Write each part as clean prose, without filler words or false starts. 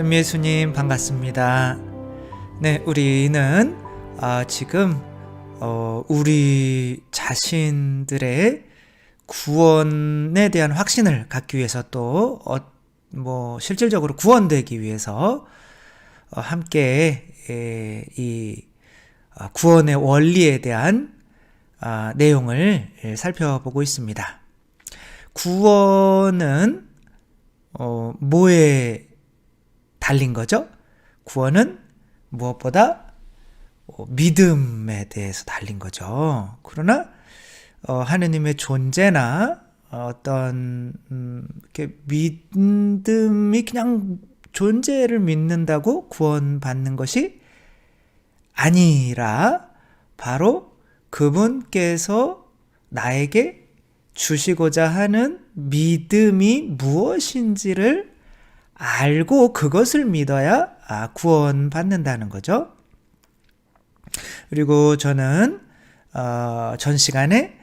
전미애수님 반갑습니다. 네, 우리는 지금 우리 자신들의 구원에 대한 확신을 갖기 위해서 또 실질적으로 구원되기 위해서 함께 이 구원의 원리에 대한 내용을 살펴보고 있습니다. 구원은 뭐에 달린 거죠? 구원은 무엇보다 믿음에 대해서 달린 거죠. 그러나 하느님의 존재나 어떤 이렇게 믿음이 그냥 존재를 믿는다고 구원받는 것이 아니라 바로 그분께서 나에게 주시고자 하는 믿음이 무엇인지를 알고 그것을 믿어야 구원받는다는 거죠. 그리고 저는 전 시간에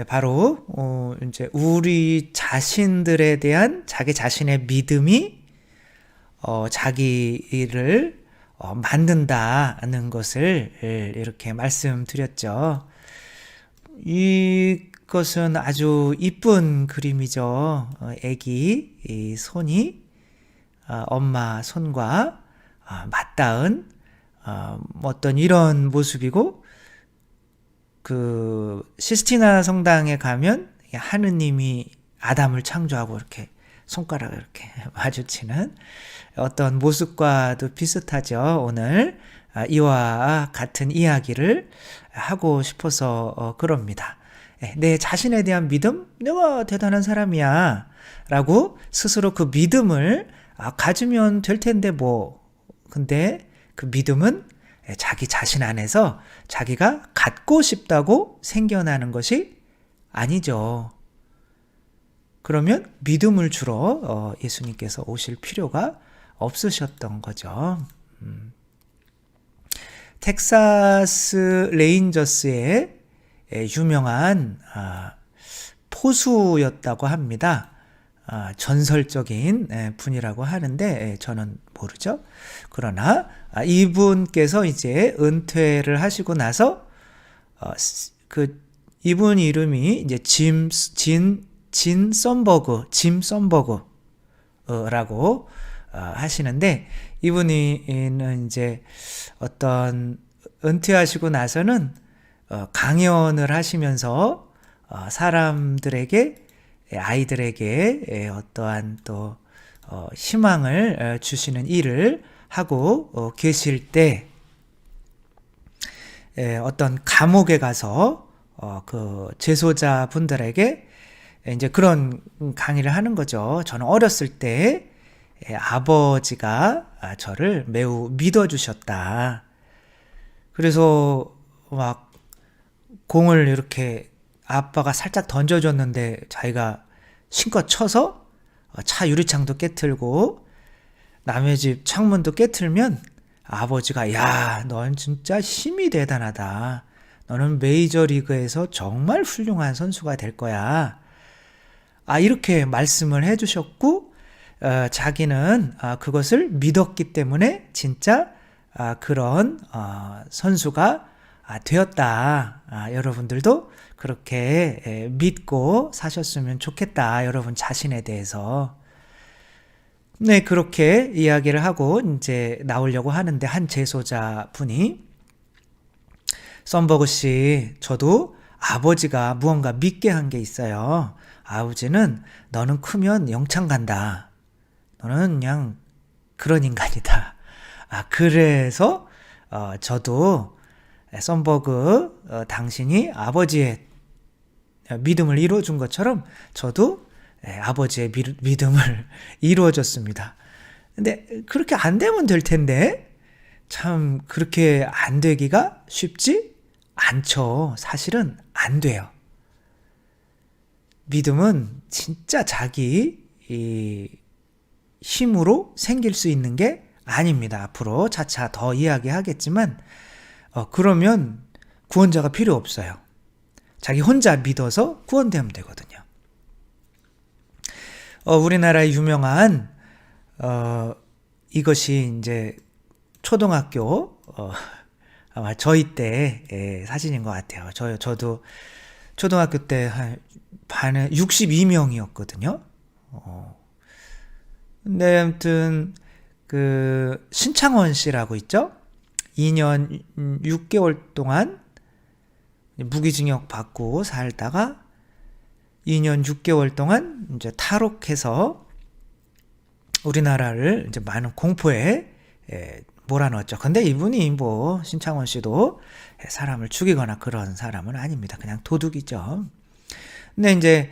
바로 이제 우리 자신들에 대한 자기 자신의 믿음이 자기를 만든다는 것을 이렇게 말씀드렸죠. 이것은 아주 이쁜 그림이죠. 애기 이 손이 엄마 손과 맞닿은 어떤 이런 모습이고, 그 시스티나 성당에 가면 하느님이 아담을 창조하고 이렇게 손가락을 이렇게 마주치는 어떤 모습과도 비슷하죠. 오늘 이와 같은 이야기를 하고 싶어서 그럽니다. 내 자신에 대한 믿음? 내가 대단한 사람이야 라고 스스로 그 믿음을 가지면 될 텐데 근데 그 믿음은 자기 자신 안에서 자기가 갖고 싶다고 생겨나는 것이 아니죠. 그러면 믿음을 주러 예수님께서 오실 필요가 없으셨던 거죠. 텍사스 레인저스의 유명한 포수였다고 합니다. 전설적인 분이라고 하는데 저는 모르죠. 그러나 이분께서 이제 은퇴를 하시고 나서 이분 이름이 이제 짐 썬버그라고 하시는데, 이분은 이제 어떤 은퇴하시고 나서는 강연을 하시면서 아이들에게 어떠한 또 희망을 주시는 일을 하고 계실 때 어떤 감옥에 가서 그 재소자 분들에게 이제 그런 강의를 하는 거죠. 저는 어렸을 때 아버지가 저를 매우 믿어주셨다. 그래서 막 공을 이렇게 아빠가 살짝 던져줬는데 자기가 신껏 쳐서 차 유리창도 깨트리고 남의 집 창문도 깨트리면 아버지가 야, 넌 진짜 힘이 대단하다. 너는 메이저리그에서 정말 훌륭한 선수가 될 거야. 이렇게 말씀을 해주셨고, 자기는 그것을 믿었기 때문에 진짜 그런 선수가 되었다. 여러분들도 그렇게 믿고 사셨으면 좋겠다. 여러분 자신에 대해서. 네, 그렇게 이야기를 하고 이제 나오려고 하는데 한 재소자 분이, 썬버그 씨, 저도 아버지가 무언가 믿게 한 게 있어요. 아버지는 너는 크면 영창 간다. 너는 그냥 그런 인간이다. 그래서 저도 썬버그 당신이 아버지의 믿음을 이루어준 것처럼 저도 아버지의 믿음을 이루어줬습니다. 근데 그렇게 안 되면 될 텐데 참 그렇게 안 되기가 쉽지 않죠. 사실은 안 돼요. 믿음은 진짜 자기 힘으로 생길 수 있는 게 아닙니다. 앞으로 차차 더 이야기하겠지만 그러면 구원자가 필요 없어요. 자기 혼자 믿어서 구원되면 되거든요. 우리나라의 유명한 이것이 이제 초등학교 아마 저희 때 사진인 것 같아요. 저도 초등학교 때 한 반에 62명이었거든요. 근데 아무튼 그 신창원 씨라고 있죠? 2년 6개월 동안 무기징역 받고 살다가 2년 6개월 동안 이제 탈옥해서 우리나라를 이제 많은 공포에 몰아넣었죠. 근데 이분이 뭐 신창원 씨도 사람을 죽이거나 그런 사람은 아닙니다. 그냥 도둑이죠. 근데 이제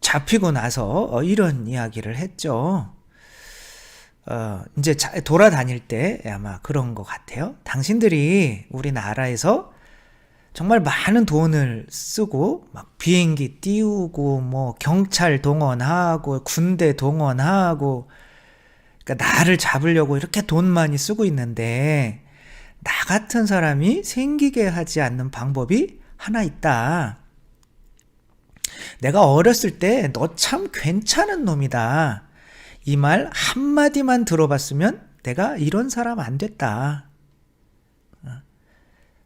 잡히고 나서 이런 이야기를 했죠. 이제 돌아다닐 때 아마 그런 것 같아요. 당신들이 우리나라에서 정말 많은 돈을 쓰고 막 비행기 띄우고 뭐 경찰 동원하고 군대 동원하고 그러니까 나를 잡으려고 이렇게 돈 많이 쓰고 있는데 나 같은 사람이 생기게 하지 않는 방법이 하나 있다. 내가 어렸을 때 너 참 괜찮은 놈이다. 이 말 한마디만 들어봤으면 내가 이런 사람 안 됐다.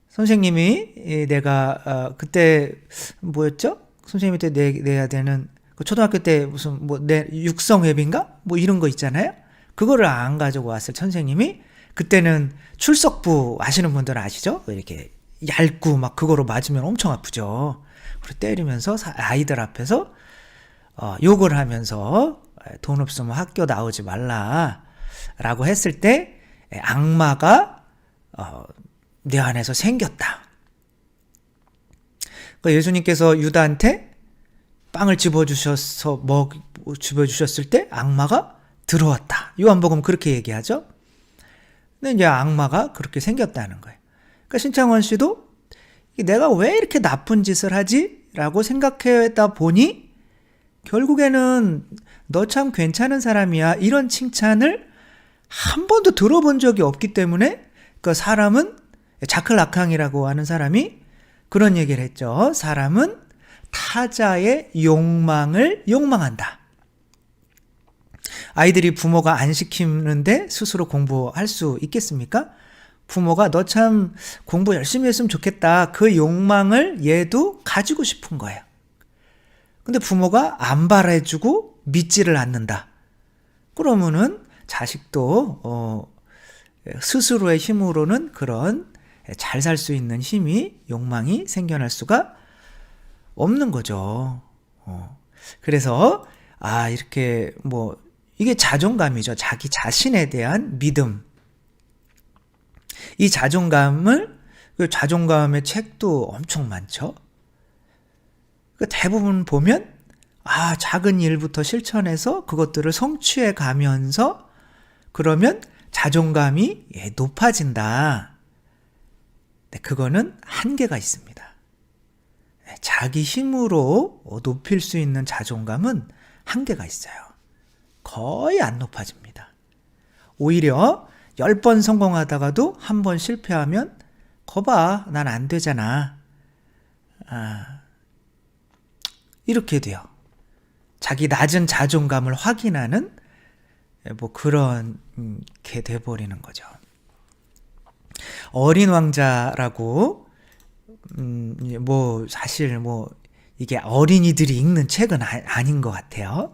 선생님이 내가 그때 뭐였죠? 선생님한테 내야 되는 그 초등학교 때 무슨 뭐 내 육성회비인가? 뭐 이런 거 있잖아요. 그거를 안 가지고 왔을 선생님이 그때는 출석부 아시는 분들 아시죠? 이렇게 얇고 막 그거로 맞으면 엄청 아프죠. 그리고 때리면서 아이들 앞에서 욕을 하면서 돈 없으면 학교 나오지 말라라고 했을 때 악마가 내 안에서 생겼다. 그러니까 예수님께서 유다한테 빵을 집어주셨을 때 악마가 들어왔다. 요한복음 그렇게 얘기하죠. 근데 이제 악마가 그렇게 생겼다는 거예요. 그러니까 신창원 씨도 내가 왜 이렇게 나쁜 짓을 하지? 라고 생각하다 보니 결국에는 너 참 괜찮은 사람이야. 이런 칭찬을 한 번도 들어본 적이 없기 때문에 그 사람은 자클 라캉이라고 하는 사람이 그런 얘기를 했죠. 사람은 타자의 욕망을 욕망한다. 아이들이 부모가 안 시키는데 스스로 공부할 수 있겠습니까? 부모가 너 참 공부 열심히 했으면 좋겠다. 그 욕망을 얘도 가지고 싶은 거예요. 근데 부모가 안 바라주고 믿지를 않는다. 그러면은 자식도 스스로의 힘으로는 그런 잘 살 수 있는 힘이 욕망이 생겨날 수가 없는 거죠. 그래서 이렇게 뭐 이게 자존감이죠. 자기 자신에 대한 믿음. 이 자존감의 책도 엄청 많죠. 대부분 보면 작은 일부터 실천해서 그것들을 성취해 가면서 그러면 자존감이 높아진다. 그거는 한계가 있습니다. 자기 힘으로 높일 수 있는 자존감은 한계가 있어요. 거의 안 높아집니다. 오히려 10번 성공하다가도 한 번 실패하면 거봐, 난 안 되잖아. 이렇게 돼요. 자기 낮은 자존감을 확인하는 뭐 그런 게 돼버리는 거죠. 어린 왕자라고 뭐 사실 뭐 이게 어린이들이 읽는 책은 아닌 것 같아요.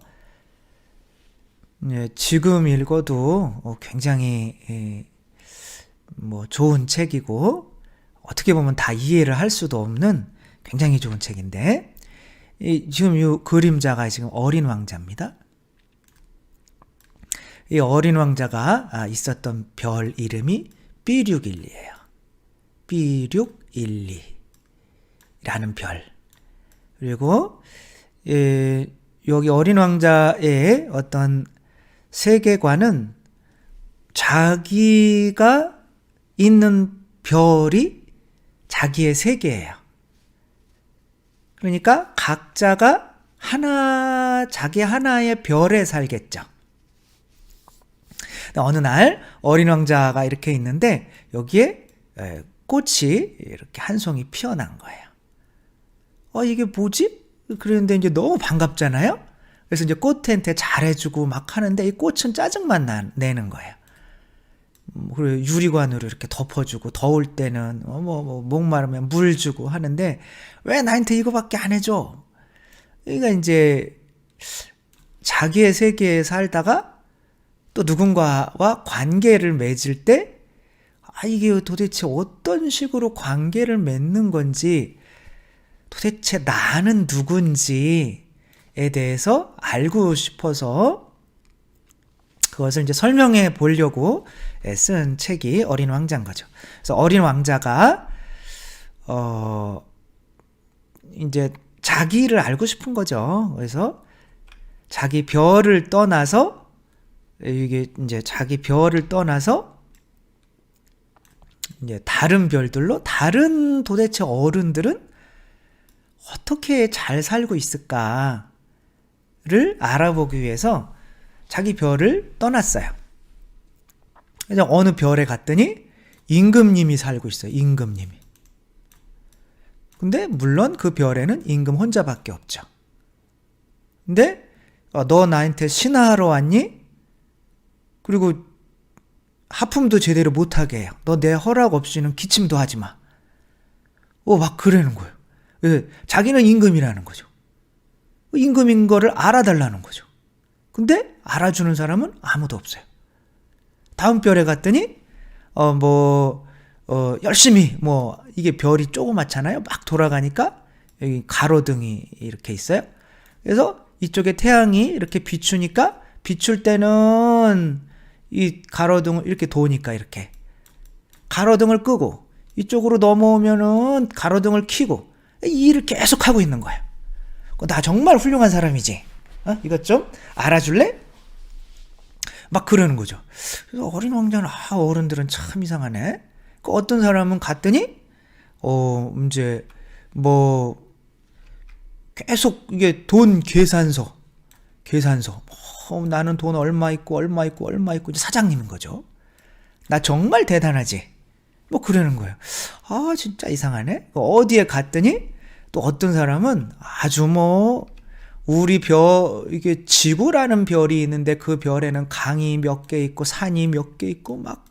지금 읽어도 굉장히 뭐 좋은 책이고 어떻게 보면 다 이해를 할 수도 없는 굉장히 좋은 책인데 지금 이 그림자가 지금 어린 왕자입니다. 이 어린 왕자가 있었던 별 이름이 B612예요. B612라는 별. 그리고 여기 어린 왕자의 어떤 세계관은 자기가 있는 별이 자기의 세계예요. 그러니까 각자가 자기 하나의 별에 살겠죠. 어느 날 어린 왕자가 이렇게 있는데 여기에 꽃이 이렇게 한 송이 피어난 거예요. 이게 뭐지? 그런데 이제 너무 반갑잖아요. 그래서 이제 꽃한테 잘해주고 막 하는데 이 꽃은 짜증만 내는 거예요. 그리고 유리관으로 이렇게 덮어주고 더울 때는 목마르면 물 주고 하는데 왜 나한테 이거밖에 안 해줘? 그러니까 이제 자기의 세계에 살다가 또 누군가와 관계를 맺을 때 이게 도대체 어떤 식으로 관계를 맺는 건지, 도대체 나는 누군지에 대해서 알고 싶어서 그것을 이제 설명해 보려고 쓴 책이 어린 왕자인 거죠. 그래서 어린 왕자가 이제 자기를 알고 싶은 거죠. 그래서 자기 별을 떠나서, 이게 이제 자기 별을 떠나서 이제 다른 별들로, 다른 도대체 어른들은 어떻게 잘 살고 있을까를 알아보기 위해서 자기 별을 떠났어요. 그래서 어느 별에 갔더니 임금님이 살고 있어요. 임금님이. 근데 물론 그 별에는 임금 혼자밖에 없죠. 근데 너 나한테 신하하러 왔니? 그리고 하품도 제대로 못하게 해요. 너 내 허락 없이는 기침도 하지 마. 막 그러는 거예요. 자기는 임금이라는 거죠. 임금인 거를 알아달라는 거죠. 근데 알아주는 사람은 아무도 없어요. 다음 별에 갔더니 열심히 이게 별이 조그맣잖아요. 막 돌아가니까 여기 가로등이 이렇게 있어요. 그래서 이쪽에 태양이 이렇게 비추니까, 비출 때는 이 가로등을 이렇게 도니까 이렇게 가로등을 끄고, 이쪽으로 넘어오면은 가로등을 켜고, 이 일을 계속 하고 있는 거예요. 나 정말 훌륭한 사람이지. 이것 좀 알아줄래? 막 그러는 거죠. 그래서 어린 왕자는 어른들은 참 이상하네. 어떤 사람은 갔더니 이제 계속 이게 돈 계산서 나는 돈 얼마 있고 이제 사장님인 거죠. 나 정말 대단하지. 그러는 거예요. 진짜 이상하네. 어디에 갔더니 또 어떤 사람은 아주 우리 이게 지구라는 별이 있는데 그 별에는 강이 몇 개 있고 산이 몇 개 있고 막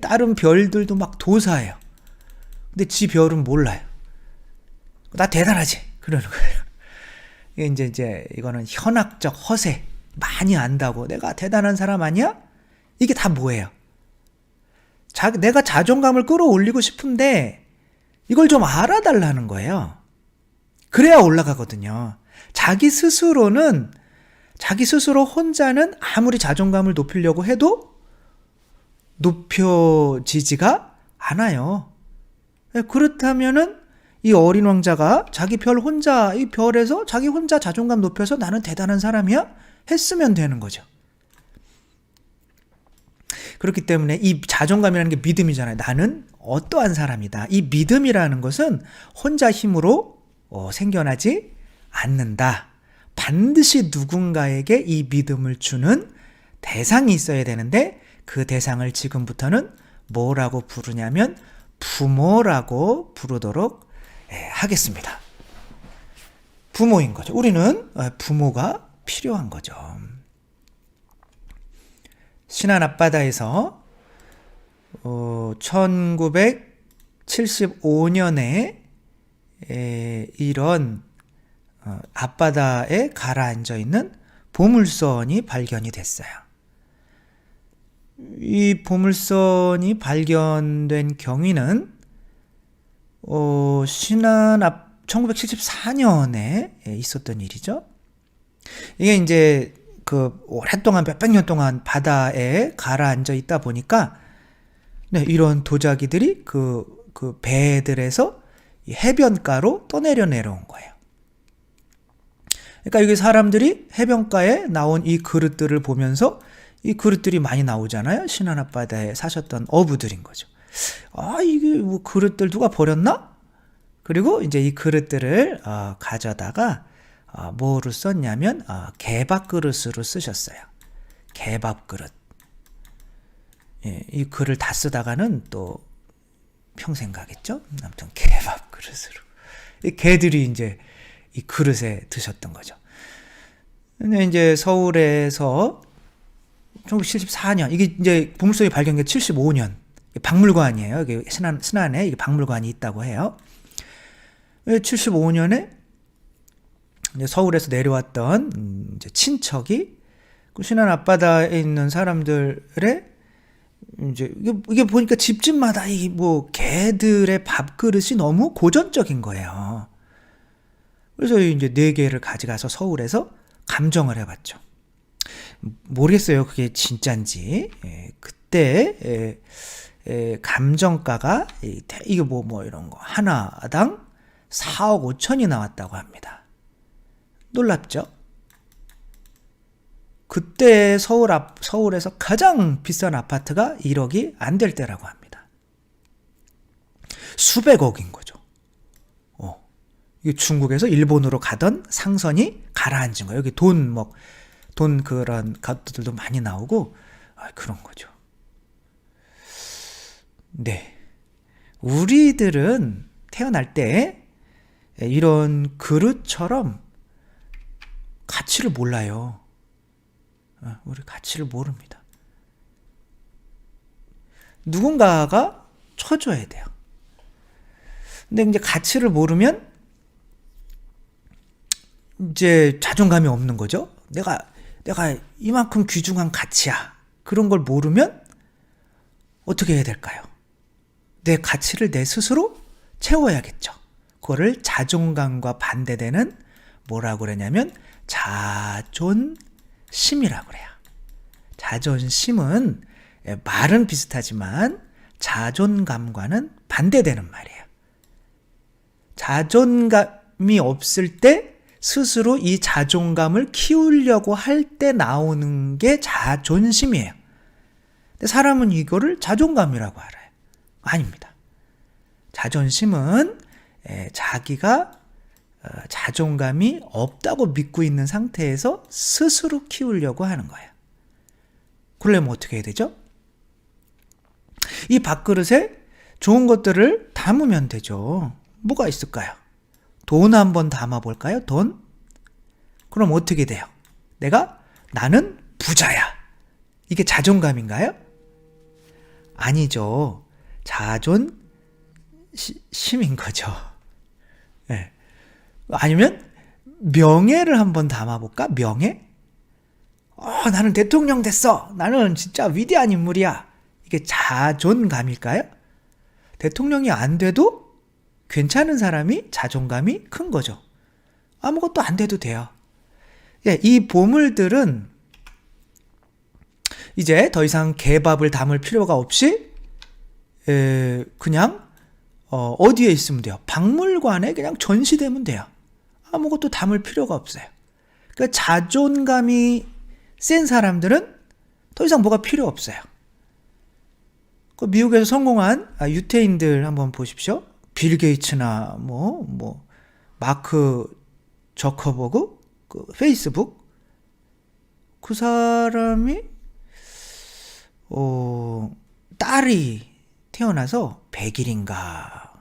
다른 별들도 막 도사해요. 근데 지 별은 몰라요. 나 대단하지. 그러는 거예요. 이제 이거는 현학적 허세. 많이 안다고 내가 대단한 사람 아니야? 이게 다 뭐예요? 내가 자존감을 끌어올리고 싶은데 이걸 좀 알아달라는 거예요. 그래야 올라가거든요. 자기 스스로 혼자는 아무리 자존감을 높이려고 해도 높여지지가 않아요. 그렇다면은 이 어린 왕자가 자기 이 별에서 자기 혼자 자존감 높여서 나는 대단한 사람이야? 했으면 되는 거죠. 그렇기 때문에 이 자존감이라는 게 믿음이잖아요. 나는 어떠한 사람이다. 이 믿음이라는 것은 혼자 힘으로 생겨나지 않는다. 반드시 누군가에게 이 믿음을 주는 대상이 있어야 되는데, 그 대상을 지금부터는 뭐라고 부르냐면 부모라고 부르도록 하겠습니다. 부모인 거죠. 우리는 부모가 필요한 거죠. 신안 앞바다에서 1975년에 이런 앞바다에 가라앉아 있는 보물선이 발견이 됐어요. 이 보물선이 발견된 경위는 신안 앞 1974년에 있었던 일이죠. 이게 이제 오랫동안 몇백 년 동안 바다에 가라앉아 있다 보니까 이런 도자기들이 그 배들에서 해변가로 떠내려 내려온 거예요. 그러니까 여기 사람들이 해변가에 나온 이 그릇들을 보면서, 이 그릇들이 많이 나오잖아요. 신안 앞바다에 사셨던 어부들인 거죠. 이게 그릇들 누가 버렸나? 그리고 이제 이 그릇들을 가져다가 뭐로 썼냐면 개밥 그릇으로 쓰셨어요. 개밥 그릇. 이 글을 다 쓰다가는 또 평생 가겠죠. 아무튼 개밥 그릇으로. 이 개들이 이제 이 그릇에 드셨던 거죠. 근데 이제 서울에서 1974년, 이게 이제 보물섬이 발견된 게 75년. 박물관이에요. 이게 신안에 이게 박물관이 있다고 해요. 75년에 서울에서 내려왔던 이제 친척이 그 신안 앞바다에 있는 사람들의 이제 이게 보니까 집집마다 이 뭐 개들의 밥그릇이 너무 고전적인 거예요. 그래서 이제 4개를 가져가서 서울에서 감정을 해봤죠. 모르겠어요. 그게 진짠지. 그때 감정가가 이게 뭐 이런 거 하나당 4억 5천이 나왔다고 합니다. 놀랍죠? 그때 서울에서 가장 비싼 아파트가 1억이 안 될 때라고 합니다. 수백억인 거죠. 이게 중국에서 일본으로 가던 상선이 가라앉은 거예요. 여기 돈 그런 것들도 많이 나오고, 그런 거죠. 네. 우리들은 태어날 때 이런 그릇처럼 가치를 몰라요. 우리 가치를 모릅니다. 누군가가 쳐줘야 돼요. 근데 이제 가치를 모르면 이제 자존감이 없는 거죠. 내가 이만큼 귀중한 가치야. 그런 걸 모르면 어떻게 해야 될까요? 내 가치를 내 스스로 채워야겠죠. 그거를 자존감과 반대되는 뭐라고 그러냐면 자존심이라고 그래요. 자존심은 말은 비슷하지만 자존감과는 반대되는 말이에요. 자존감이 없을 때 스스로 이 자존감을 키우려고 할 때 나오는 게 자존심이에요. 근데 사람은 이거를 자존감이라고 알아요. 아닙니다. 자존심은 자기가 자존감이 없다고 믿고 있는 상태에서 스스로 키우려고 하는 거예요. 그러려면 어떻게 해야 되죠? 이 밥그릇에 좋은 것들을 담으면 되죠. 뭐가 있을까요? 돈 한번 담아볼까요? 돈? 그럼 어떻게 돼요? 나는 부자야. 이게 자존감인가요? 아니죠. 자존심인 거죠. 네. 아니면 명예를 한번 담아볼까? 명예? 나는 대통령 됐어. 나는 진짜 위대한 인물이야. 이게 자존감일까요? 대통령이 안 돼도 괜찮은 사람이 자존감이 큰 거죠. 아무것도 안 돼도 돼요. 이 보물들은 이제 더 이상 개밥을 담을 필요가 없이 그냥 어디에 있으면 돼요? 박물관에 그냥 전시되면 돼요. 아무것도 담을 필요가 없어요. 그러니까 자존감이 센 사람들은 더 이상 뭐가 필요 없어요. 미국에서 성공한 유태인들 한번 보십시오. 빌 게이츠나 마크 저커버그, 페이스북, 그 사람이 딸이 태어나서 100일인가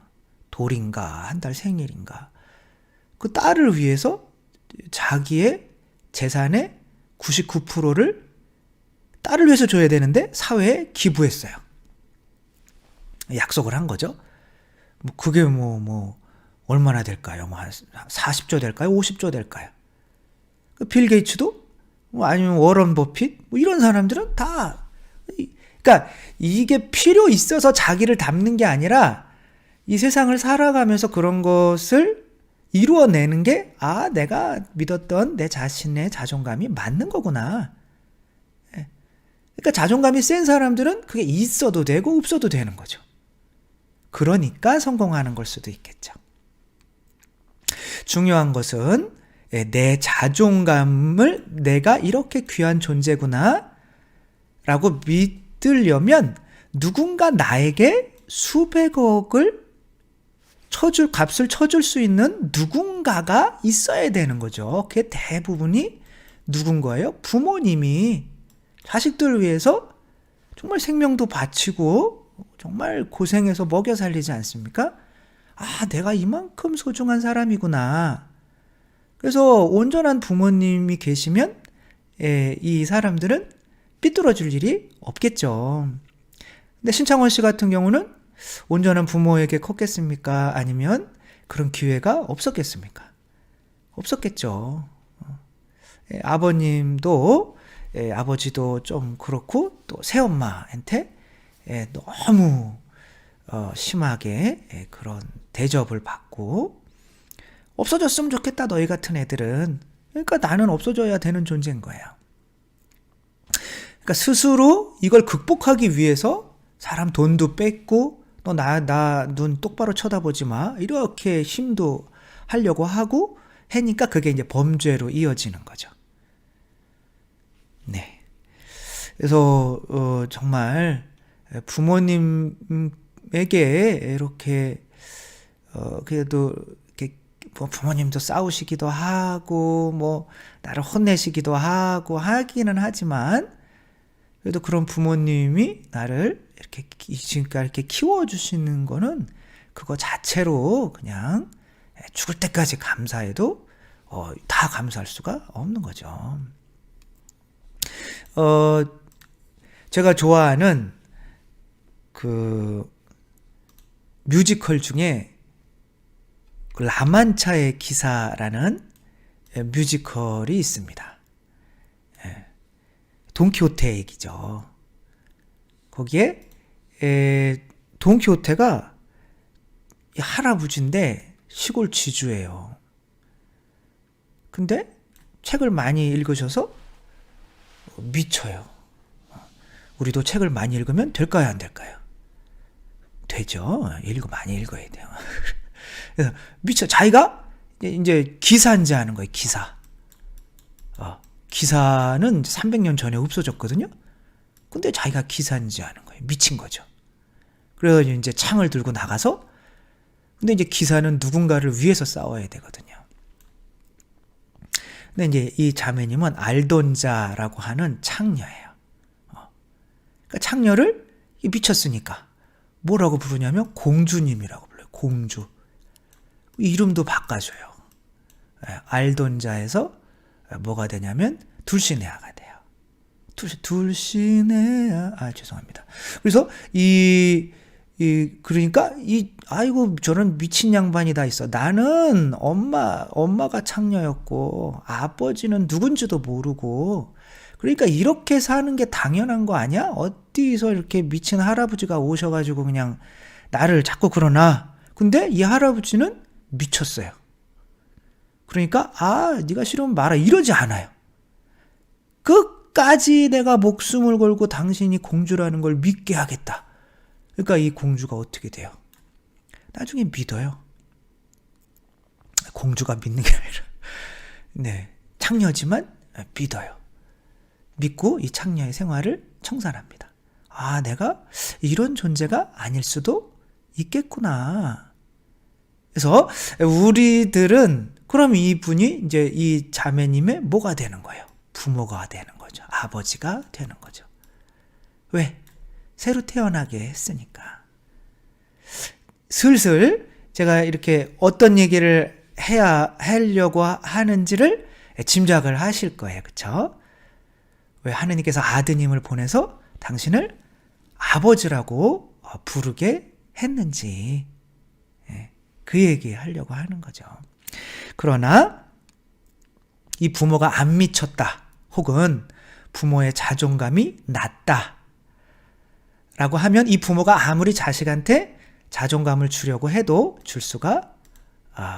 돌인가 한 달 생일인가 그 딸을 위해서 자기의 재산의 99%를 딸을 위해서 줘야 되는데 사회에 기부했어요. 약속을 한 거죠. 그게 얼마나 될까요? 한 40조 될까요? 50조 될까요? 빌 게이츠도 아니면 워런 버핏 이런 사람들은 다, 그러니까 이게 필요 있어서 자기를 담는 게 아니라 이 세상을 살아가면서 그런 것을 이루어내는 게 내가 믿었던 내 자신의 자존감이 맞는 거구나. 그러니까 자존감이 센 사람들은 그게 있어도 되고 없어도 되는 거죠. 그러니까 성공하는 걸 수도 있겠죠. 중요한 것은 내 자존감을 내가 이렇게 귀한 존재구나 라고 믿으려면 누군가 나에게 수백억을 값을 쳐줄 수 있는 누군가가 있어야 되는 거죠. 그게 대부분이 누군 거예요? 부모님이 자식들을 위해서 정말 생명도 바치고 정말 고생해서 먹여 살리지 않습니까? 내가 이만큼 소중한 사람이구나. 그래서 온전한 부모님이 계시면 이 사람들은 삐뚤어질 일이 없겠죠. 근데 신창원 씨 같은 경우는 온전한 부모에게 컸겠습니까? 아니면 그런 기회가 없었겠습니까? 없었겠죠. 아버님도 아버지도 좀 그렇고 또 새엄마한테 너무 심하게 그런 대접을 받고 없어졌으면 좋겠다 너희 같은 애들은. 그러니까 나는 없어져야 되는 존재인 거예요. 그러니까 스스로 이걸 극복하기 위해서 사람 돈도 뺏고 너 나 눈 똑바로 쳐다보지 마 이렇게 힘도 하려고 하고 하니까 그게 이제 범죄로 이어지는 거죠. 네. 그래서 정말 부모님에게 이렇게 그래도 이렇게 뭐 부모님도 싸우시기도 하고 뭐 나를 혼내시기도 하고 하기는 하지만 그래도 그런 부모님이 나를 이렇게 지금까지 이렇게 키워주시는 거는 그거 자체로 그냥 죽을 때까지 감사해도 다 감사할 수가 없는 거죠. 제가 좋아하는 그 뮤지컬 중에 그 라만차의 기사라는 뮤지컬이 있습니다. 돈키호테 얘기죠. 거기에 돈키호테가 할아버지인데 시골 지주예요. 근데 책을 많이 읽으셔서 미쳐요. 우리도 책을 많이 읽으면 될까요, 안 될까요? 되죠. 많이 읽어야 돼요. 그래서 미쳐. 자기가 이제 기사인지 하는 거예요. 기사. 기사는 300년 전에 없어졌거든요. 근데 자기가 기사인지 하는 거예요. 미친 거죠. 그래서 이제 창을 들고 나가서 근데 이제 기사는 누군가를 위해서 싸워야 되거든요. 근데 이제 이 자매님은 알돈자라고 하는 창녀예요. 그러니까 창녀를 미쳤으니까 뭐라고 부르냐면 공주님이라고 불러요. 공주. 이름도 바꿔줘요. 알돈자에서 뭐가 되냐면 둘시네아가 돼요. 둘시네아. 죄송합니다. 그래서 그러니까 아이고 저런 미친 양반이 다 있어. 나는 엄마가 창녀였고 아버지는 누군지도 모르고 그러니까 이렇게 사는 게 당연한 거 아니야? 어디서 이렇게 미친 할아버지가 오셔가지고 그냥 나를 자꾸 그러나. 근데 이 할아버지는 미쳤어요. 그러니까 네가 싫으면 말아 이러지 않아요. 끝까지 내가 목숨을 걸고 당신이 공주라는 걸 믿게 하겠다. 그러니까 이 공주가 어떻게 돼요? 나중에 믿어요. 공주가 믿는 게 아니라 네, 창녀지만 믿어요. 믿고 이 창녀의 생활을 청산합니다. 내가 이런 존재가 아닐 수도 있겠구나. 그래서 우리들은 그럼 이분이 이제 이 자매님의 뭐가 되는 거예요? 부모가 되는 거죠. 아버지가 되는 거죠. 왜? 새로 태어나게 했으니까. 슬슬 제가 이렇게 어떤 얘기를 하려고 하는지를 짐작을 하실 거예요. 그쵸? 왜 하느님께서 아드님을 보내서 당신을 아버지라고 부르게 했는지 그 얘기 하려고 하는 거죠. 그러나 이 부모가 안 미쳤다 혹은 부모의 자존감이 낮다 라고 하면 이 부모가 아무리 자식한테 자존감을 주려고 해도 줄 수가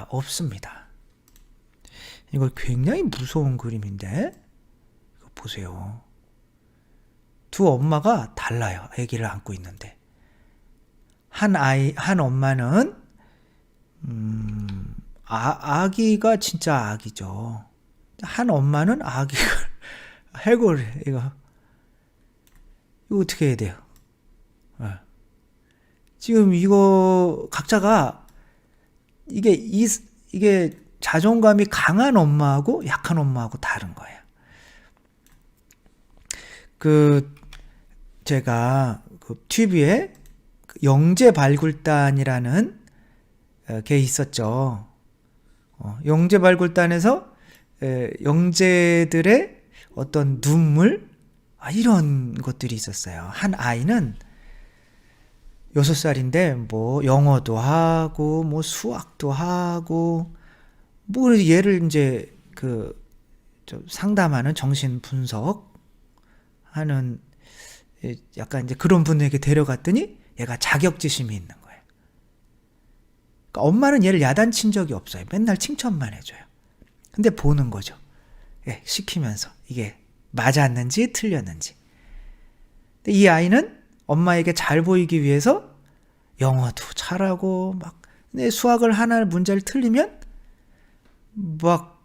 없습니다. 이거 굉장히 무서운 그림인데 이거 보세요. 두 엄마가 달라요. 아기를 안고 있는데 한 엄마는 아기가 진짜 아기죠. 한 엄마는 아기가 해골 이거 어떻게 해야 돼요? 지금 이거 각자가 이게 자존감이 강한 엄마하고 약한 엄마하고 다른 거예요. 제가 TV에 영재발굴단이라는 게 있었죠. 영재발굴단에서 영재들의 어떤 눈물, 이런 것들이 있었어요. 한 아이는 6살인데 뭐 영어도 하고 뭐 수학도 하고 뭐 얘를 이제 좀 상담하는 정신 분석 하는 약간 이제 그런 분에게 데려갔더니 얘가 자격지심이 있는 거예요. 그러니까 엄마는 얘를 야단친 적이 없어요. 맨날 칭찬만 해줘요. 근데 보는 거죠. 시키면서 이게 맞았는지 틀렸는지. 근데 이 아이는 엄마에게 잘 보이기 위해서 영어도 잘하고 근데 수학을 하나 문제를 틀리면 막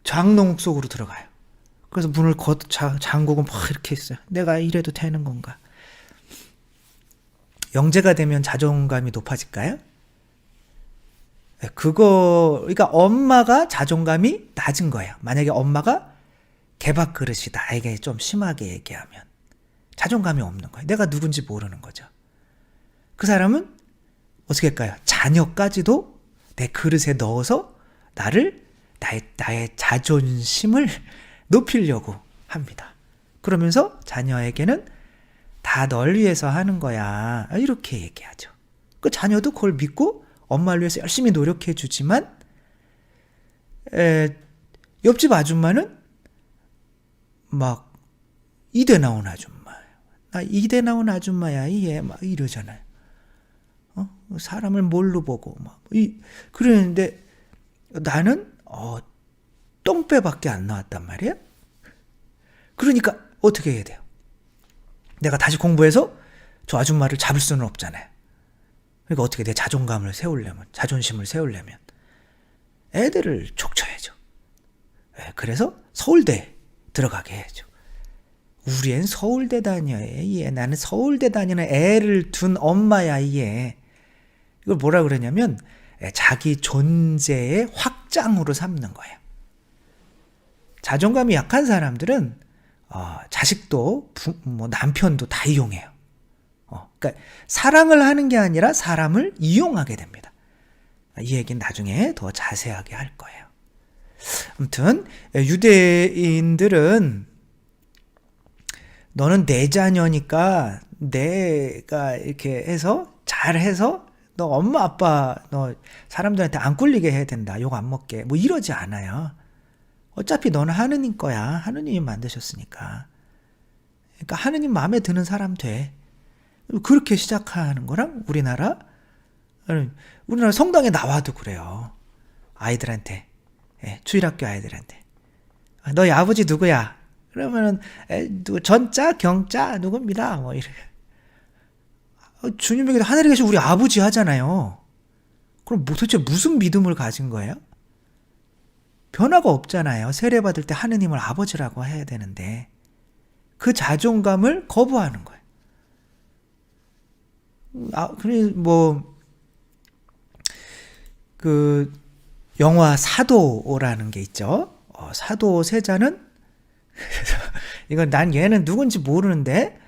장롱 속으로 들어가요. 그래서 문을 잠그고 막 이렇게 있어요. 내가 이래도 되는 건가? 영재가 되면 자존감이 높아질까요? 그러니까 엄마가 자존감이 낮은 거예요. 만약에 엄마가 개밥 그릇이다. 이게 좀 심하게 얘기하면 자존감이 없는 거예요. 내가 누군지 모르는 거죠. 그 사람은 어떻게 할까요? 자녀까지도 내 그릇에 넣어서 나의 자존심을 높이려고 합니다. 그러면서 자녀에게는 다 널 위해서 하는 거야. 이렇게 얘기하죠. 그 자녀도 그걸 믿고 엄마를 위해서 열심히 노력해 주지만 옆집 아줌마는 막 이대 나온 아줌마. 나 이대 나온 아줌마야. 얘 막 이러잖아요. 사람을 뭘로 보고 그러는데 나는 똥배밖에 안 나왔단 말이야. 그러니까 어떻게 해야 돼요? 내가 다시 공부해서 저 아줌마를 잡을 수는 없잖아요. 그러니까 어떻게 내 자존감을 세우려면, 자존심을 세우려면 애들을 족쳐야죠. 그래서 서울대 들어가게 해야죠. 우리 앤 서울대 다녀. 나는 서울대 다니는 애를 둔 엄마야. 이걸 뭐라 그러냐면 자기 존재의 확장으로 삼는 거예요. 자존감이 약한 사람들은 자식도 남편도 다 이용해요. 그러니까 사랑을 하는 게 아니라 사람을 이용하게 됩니다. 이 얘기는 나중에 더 자세하게 할 거예요. 아무튼 유대인들은 너는 내 자녀니까 내가 이렇게 해서 잘해서 너 엄마 아빠 너 사람들한테 안 꿀리게 해야 된다. 욕 안 먹게. 뭐 이러지 않아요. 어차피 너는 하느님 거야. 하느님이 만드셨으니까. 그러니까 하느님 마음에 드는 사람 돼. 그렇게 시작하는 거랑 우리나라 성당에 나와도 그래요. 아이들한테. 주일학교 아이들한테. 너희 아버지 누구야? 그러면은 전자 경자 누굽니다. 뭐 이래. 주님에게도 하늘에 계신 우리 아버지 하잖아요. 그럼 도대체 무슨 믿음을 가진 거예요? 변화가 없잖아요. 세례받을 때 하느님을 아버지라고 해야 되는데 그 자존감을 거부하는 거예요. 영화 사도라는 게 있죠. 사도 세자는 이건 난 얘는 누군지 모르는데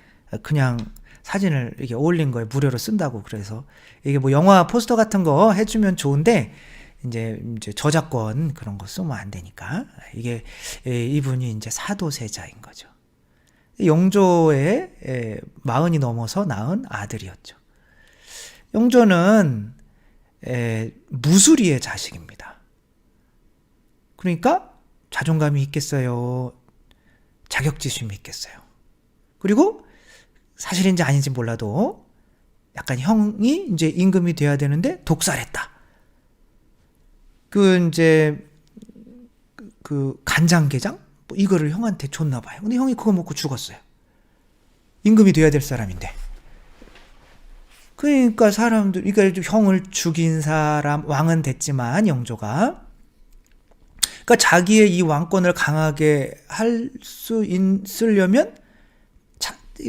그냥 사진을 이렇게 올린 거에 무료로 쓴다고. 그래서 이게 뭐 영화 포스터 같은 거 해주면 좋은데 이제 저작권 그런 거 쓰면 안 되니까 이분이 이제 사도세자인 거죠. 영조의 40이 넘어서 낳은 아들이었죠. 영조는 무수리의 자식입니다. 그러니까 자존감이 있겠어요? 자격지심이 있겠어요? 그리고 사실인지 아닌지 몰라도 약간 형이 이제 임금이 돼야 되는데 독살했다. 간장게장? 이거를 형한테 줬나 봐요. 근데 형이 그거 먹고 죽었어요. 임금이 돼야 될 사람인데. 그러니까 그러니까 형을 죽인 사람, 왕은 됐지만 영조가. 그러니까 자기의 이 왕권을 강하게 할 수 있으려면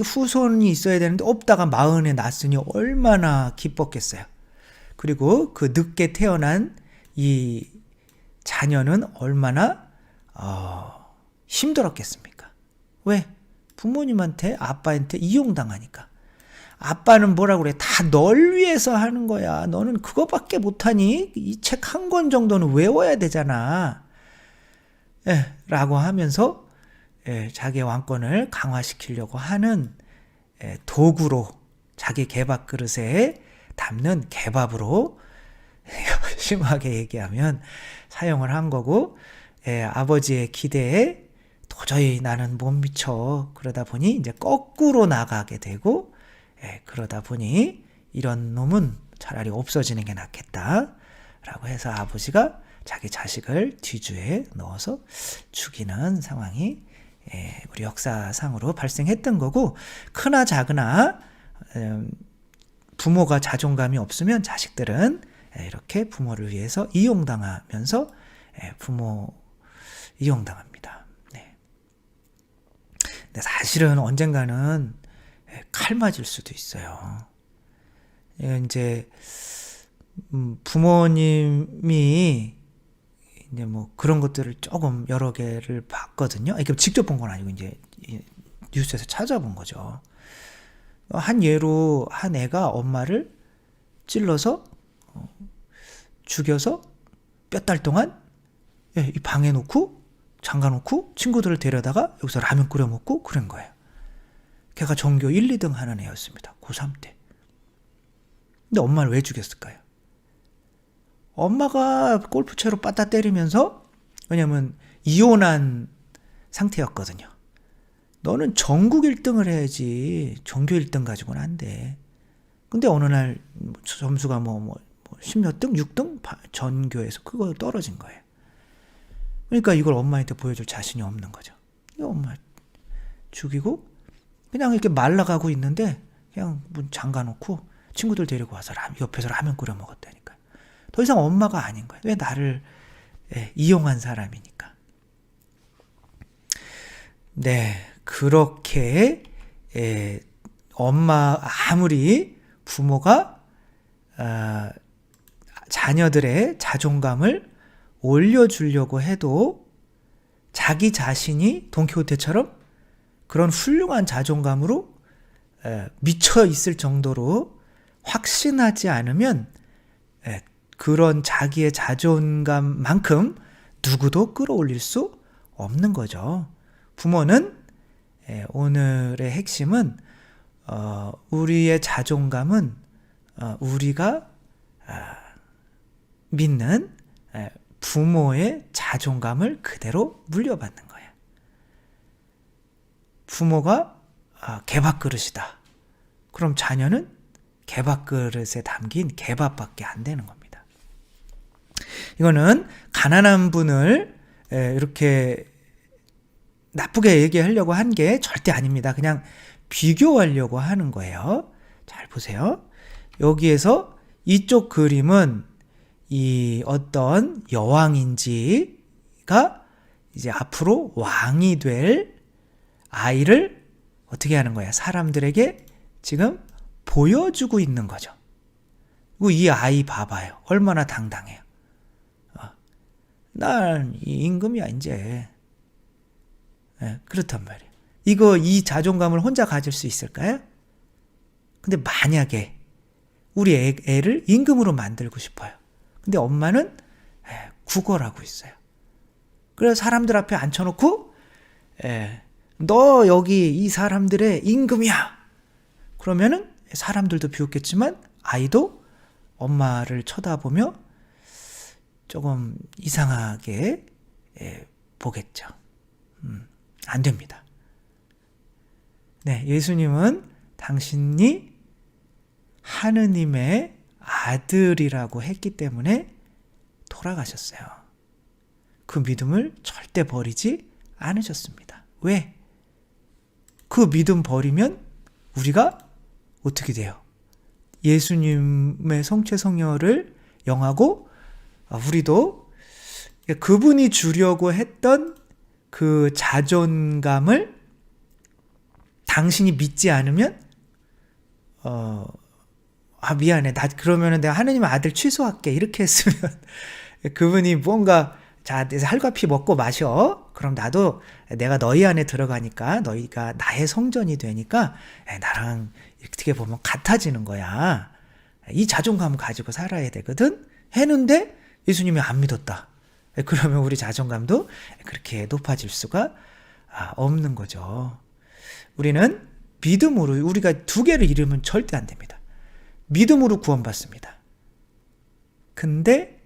후손이 있어야 되는데 없다가 40에 낳았으니 얼마나 기뻤겠어요. 그리고 그 늦게 태어난 이 자녀는 얼마나 힘들었겠습니까? 왜? 부모님한테 아빠한테 이용당하니까. 아빠는 뭐라고 그래? 다 널 위해서 하는 거야. 너는 그거밖에 못하니? 이 책 한 권 정도는 외워야 되잖아. 라고 하면서 자기의 왕권을 강화시키려고 하는 도구로, 자기 개밥 그릇에 담는 개밥으로 심하게 얘기하면 사용을 한 거고, 아버지의 기대에 도저히 나는 못 미쳐. 그러다 보니 이제 거꾸로 나가게 되고, 그러다 보니 이런 놈은 차라리 없어지는 게 낫겠다 라고 해서 아버지가 자기 자식을 뒤주에 넣어서 죽이는 상황이 우리 역사상으로 발생했던 거고, 크나 작으나 부모가 자존감이 없으면 자식들은 이렇게 부모를 위해서 이용당하면서 부모 이용당합니다. 네. 근데 사실은 언젠가는 칼 맞을 수도 있어요. 이제 부모님이 이제 뭐 그런 것들을 조금 여러 개를 봤거든요. 이게 직접 본 건 아니고 이제 뉴스에서 찾아본 거죠. 한 예로 한 애가 엄마를 찔러서 죽여서 몇 달 동안 이 방에 놓고 잠가놓고 친구들을 데려다가 여기서 라면 끓여 먹고 그런 거예요. 걔가 전교 1, 2등 하는 애였습니다. 고3 때. 근데 엄마를 왜 죽였을까요? 엄마가 골프채로 빠따 때리면서, 왜냐면 이혼한 상태였거든요. 너는 전국 1등을 해야지 전교 1등 가지고는 안 돼. 근데 어느 날 점수가 뭐 10몇 등? 6등? 전교에서 그거 떨어진 거예요. 그러니까 이걸 엄마한테 보여줄 자신이 없는 거죠. 엄마 죽이고 그냥 이렇게 말라가고 있는데 그냥 문 잠가놓고 친구들 데리고 와서 옆에서 라면 끓여 먹었다니까요. 더 이상 엄마가 아닌 거예요. 왜 나를 이용한 사람이니까. 네, 그렇게 엄마 아무리 부모가 자녀들의 자존감을 올려주려고 해도 자기 자신이 돈키호테처럼 그런 훌륭한 자존감으로 미쳐 있을 정도로 확신하지 않으면 그런 자기의 자존감만큼 누구도 끌어올릴 수 없는 거죠. 부모는 오늘의 핵심은 우리의 자존감은 우리가 믿는 부모의 자존감을 그대로 물려받는 거예요. 부모가 개밥그릇이다. 그럼 자녀는 개밥그릇에 담긴 개밥밖에 안 되는 겁니다. 이거는 가난한 분을 이렇게 나쁘게 얘기하려고 한 게 절대 아닙니다. 그냥 비교하려고 하는 거예요. 잘 보세요. 여기에서 이쪽 그림은 이 어떤 여왕인지가 이제 앞으로 왕이 될 아이를 어떻게 하는 거야? 사람들에게 지금 보여주고 있는 거죠. 그리고 이 아이 봐봐요. 얼마나 당당해요. 난 임금이야 이제. 그렇단 말이에요. 이 자존감을 혼자 가질 수 있을까요? 근데 만약에 우리 애를 임금으로 만들고 싶어요. 근데 엄마는 구걸하고 있어요. 그래서 사람들 앞에 앉혀놓고 너 여기 이 사람들의 임금이야. 그러면은 사람들도 비웃겠지만 아이도 엄마를 쳐다보며 조금 이상하게 보겠죠. 안 됩니다. 네, 예수님은 당신이 하느님의 아들이라고 했기 때문에 돌아가셨어요. 그 믿음을 절대 버리지 않으셨습니다. 왜? 그 믿음 버리면 우리가 어떻게 돼요? 예수님의 성체 성녀를 영하고 우리도 그분이 주려고 했던 그 자존감을 당신이 믿지 않으면 미안해. 나 그러면은 내가 하느님의 아들 취소할게. 이렇게 했으면 그분이 뭔가 자, 살과 피 먹고 마셔. 그럼 나도 내가 너희 안에 들어가니까 너희가 나의 성전이 되니까 나랑 어떻게 보면 같아지는 거야. 이 자존감 가지고 살아야 되거든. 했는데 예수님이 안 믿었다. 그러면 우리 자존감도 그렇게 높아질 수가 없는 거죠. 우리는 믿음으로, 우리가 두 개를 잃으면 절대 안 됩니다. 믿음으로 구원받습니다. 근데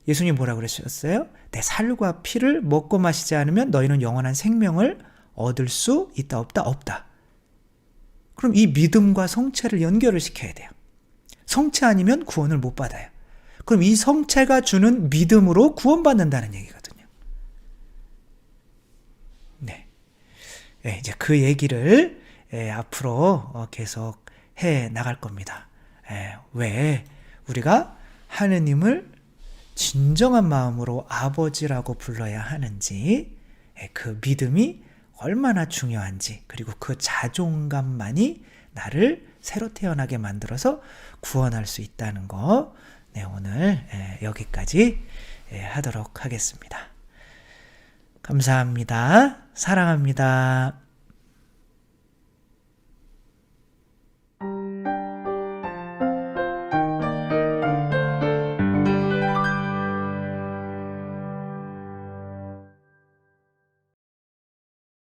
예수님 뭐라고 그러셨어요? 내 살과 피를 먹고 마시지 않으면 너희는 영원한 생명을 얻을 수 있다 없다? 없다. 그럼 이 믿음과 성체를 연결을 시켜야 돼요. 성체 아니면 구원을 못 받아요. 그럼 이 성체가 주는 믿음으로 구원받는다는 얘기거든요. 네. 이제 그 얘기를 앞으로 계속 해 나갈 겁니다. 왜 우리가 하느님을 진정한 마음으로 아버지라고 불러야 하는지, 그 믿음이 얼마나 중요한지, 그리고 그 자존감만이 나를 새로 태어나게 만들어서 구원할 수 있다는 거, 오늘 여기까지 하도록 하겠습니다. 감사합니다. 사랑합니다.